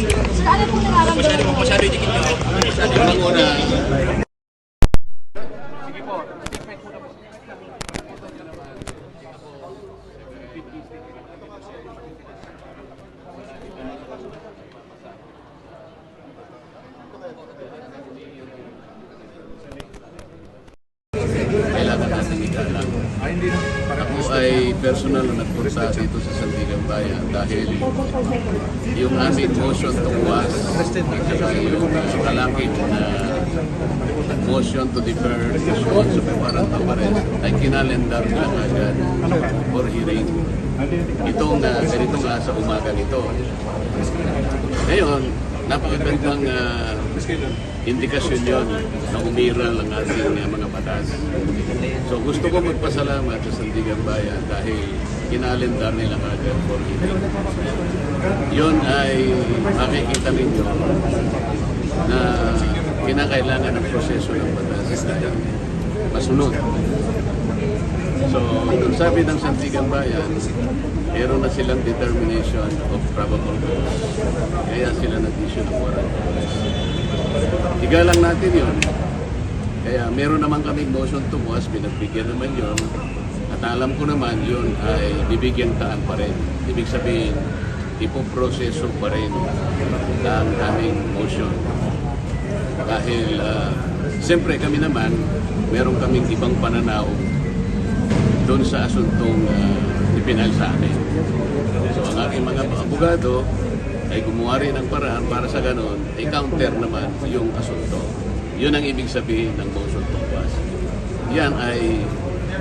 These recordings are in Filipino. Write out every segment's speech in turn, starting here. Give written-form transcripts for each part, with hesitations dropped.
Sir, ano po nararamdaman mo? Masyado dikit nyo. Masyado yung una. Kailangan natin ikalang. Ako ay personal na nagpunta dito sa Sandigan Bayan dahil yung aming motion to was at saka yung kalakip na motion to defer issuance of warrant of arrest ay kinalendar lang agad for hearing. Itong ganitong sa umagang ito. Ngayon, napakagandang indikasyon yun na umiral ang ating mga batas. So gusto ko magpasalamat sa Sandigan Bayan dahil kinalendar nila agad for hearing. Yun ay makikita ninyo na kinakailangan ng proseso ng batas dahil masunod. So, kung sabi ng Sandigan Bayan, meron na silang determination of probable cause. Kaya sila nag-issue ng warrant. Igalang natin yun. Kaya meron naman kaming motion to quash, pinagbigyan naman yun. At alam ko naman yun ay bibigyan taan pa rin. Ibig sabihin, ipoproseso pa rin ang aming motion. Dahil, siyempre kami naman, meron kaming ibang pananaw doon sa asuntong ipinal sa amin. So ang aking mga abogado ay gumawa rin ng paraan para sa ganon, i-counter naman yung asunto. Yun ang ibig sabihin ng motion to quash. Yan ay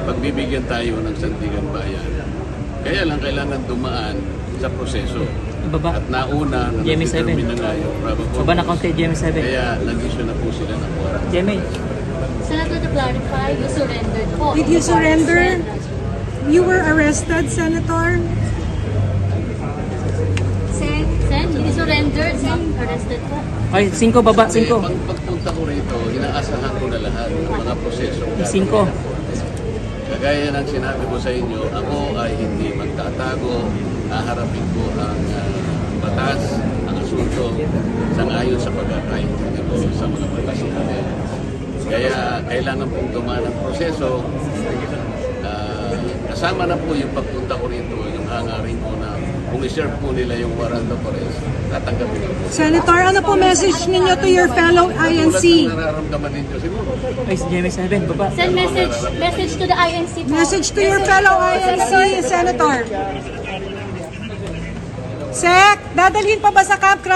pagbibigyan tayo ng Sandigan Bayan. Kaya lang kailangan dumaan sa proseso. Baba. At nauna na determine na nga yung probable. Baba na count kay GMA7. Kaya nag-issue na po sila ng warrant. GMA. Senator, to clarify, you surrendered po. Did you surrender? You were arrested, Senator? Sen, you surrendered, Sen, arrested po. Ay, 5 baba, 5. Pagpunta ko rito, inaasahan ko na lahat ng mga proseso. 5. Kagaya ng sinabi ko sa inyo, ako ay hindi magtatago, haharapin ko ang batas, ang asunto, sangayon sa pagkakaintindi ko sa mga batas natin. Kaya kailangan pong dumaan ang proseso. Kasama na po yung pagpunta ko rito, yung hangarin ko na kung i-serve po nila yung warrant of arrest, tatanggapin ko po. Senator, ano po message ninyo to your fellow INC? Tulad ng nararamdaman ninyo siguro. Ay, GMA7, baba. Send message to the INC po. Message to your fellow INC, Senator. Sec, dadalhin pa ba sa Camp Crame?